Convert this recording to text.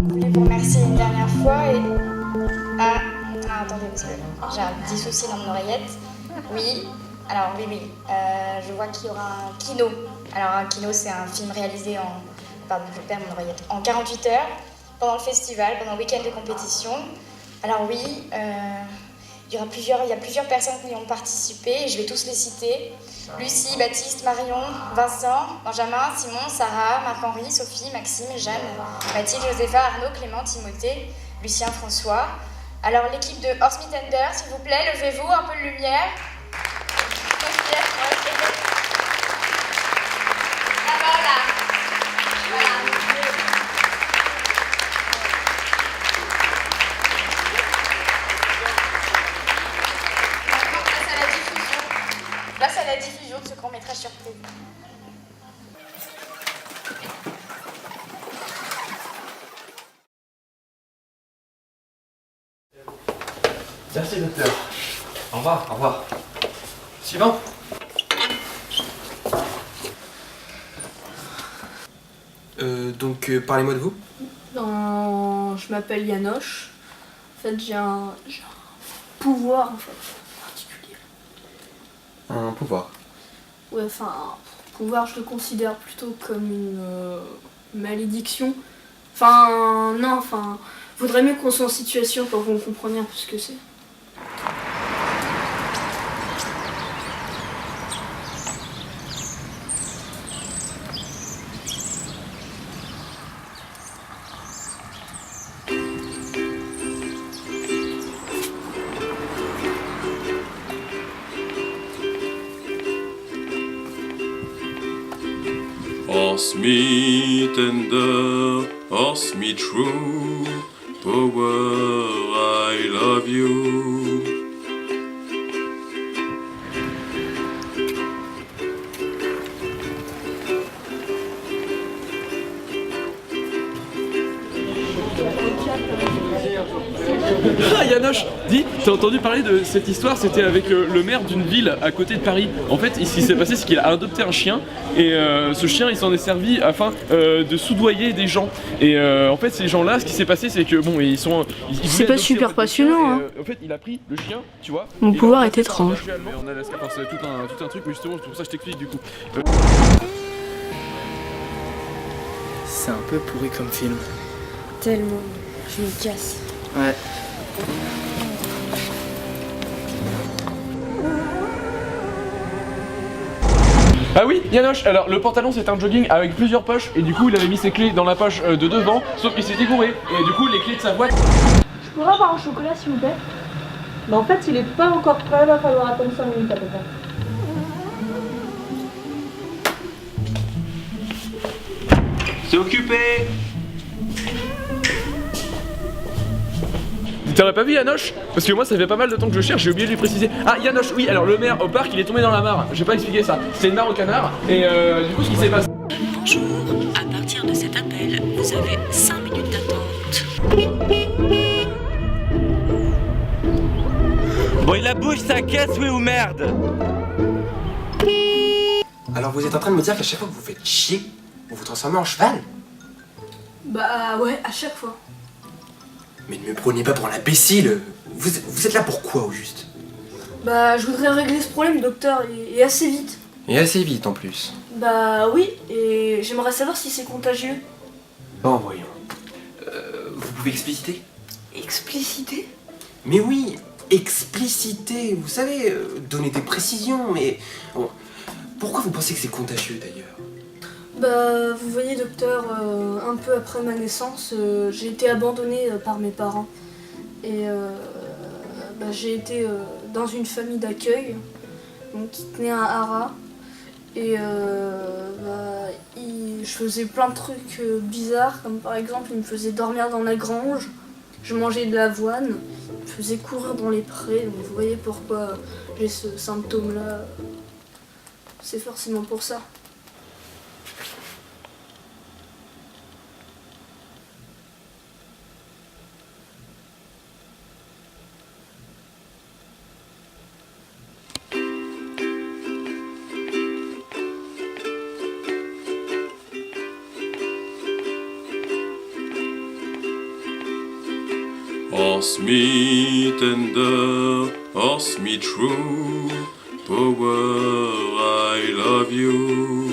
voulais vous remercier une dernière fois et... attendez, parce que j'ai un petit souci dans mon oreillette. Oui, alors oui, je vois qu'il y aura un kino. Alors un kino, c'est un film réalisé en... Pardon, je perds mon oreillette. En 48 heures, pendant le festival, pendant le week-end de compétition. Alors oui, il y a plusieurs personnes qui y ont participé, et je vais tous les citer. Lucie, Baptiste, Marion, Vincent, Benjamin, Simon, Sarah, Marc-Henri, Sophie, Maxime, Jeanne, Mathilde, Josépha, Arnaud, Clément, Timothée, Lucien, François. Alors l'équipe de Horse Tender, s'il vous plaît, levez-vous, un peu de lumière. Ah voilà. Maintenant, place à la diffusion de ce court-métrage surprise. Merci docteur. Au revoir, au revoir. Suivant. Parlez-moi de vous. Je m'appelle Yanoche. En fait, j'ai un pouvoir en fait, particulier. Un pouvoir. Ouais, enfin, pouvoir, je le considère plutôt comme une malédiction. Vaudrait mieux qu'on soit en situation pour que vous compreniez un peu ce que c'est. Horse me tender, horse me true, power, I love you. Ah Yanoche, dis, t'as entendu parler de cette histoire? C'était avec le maire d'une ville à côté de Paris. En fait, ce qui s'est passé, c'est qu'il a adopté un chien et ce chien, il s'en est servi afin de soudoyer des gens. Et en fait, ces gens-là, ce qui s'est passé, c'est que bon, C'est pas super passionnant, hein. En fait, il a pris le chien, tu vois. Mon pouvoir est étrange. En Alaska, enfin, c'est tout un truc, mais justement, c'est pour ça que je t'explique du coup. C'est un peu pourri comme film. Tellement, je me casse. Ouais. Ah oui, Yanoche, alors le pantalon c'est un jogging avec plusieurs poches et du coup il avait mis ses clés dans la poche de devant, sauf qu'il s'est dégouré et du coup les clés de sa boîte... Je pourrais avoir un chocolat s'il vous plaît? Bah en fait il est pas encore prêt, va falloir attendre 5 minutes à peu près. C'est occupé. T'aurais pas vu Yanoche? Parce que moi ça fait pas mal de temps que je cherche, j'ai oublié de lui préciser. Ah Yanoche, oui, alors le maire au parc il est tombé dans la mare, j'ai pas expliqué ça. C'était une mare au canard et du coup ce qui s'est passé... Bonjour, à partir de cet appel, vous avez 5 minutes d'attente. Bon il a bouge sa caisse, oui ou merde? Alors vous êtes en train de me dire qu'à chaque fois que vous faites chier, vous vous transformez en cheval? Bah ouais, à chaque fois. Mais ne me prenez pas pour un imbécile. Vous êtes là pour quoi au juste? Bah je voudrais régler ce problème, docteur, et assez vite. Et assez vite en plus. Bah oui, et j'aimerais savoir si c'est contagieux. Bon voyons. Vous pouvez expliciter? Expliciter? Mais oui, expliciter. Vous savez, donner des précisions, mais... Bon, pourquoi vous pensez que c'est contagieux d'ailleurs? Bah, vous voyez, docteur, un peu après ma naissance, j'ai été abandonnée par mes parents. Et j'ai été dans une famille d'accueil, donc qui tenait un haras. Et je faisais plein de trucs bizarres, comme par exemple, ils me faisaient dormir dans la grange, je mangeais de l'avoine, ils me faisaient courir dans les prés. Donc vous voyez pourquoi j'ai ce symptôme-là. C'est forcément pour ça. Horse me tender, horse me true, power, I love you.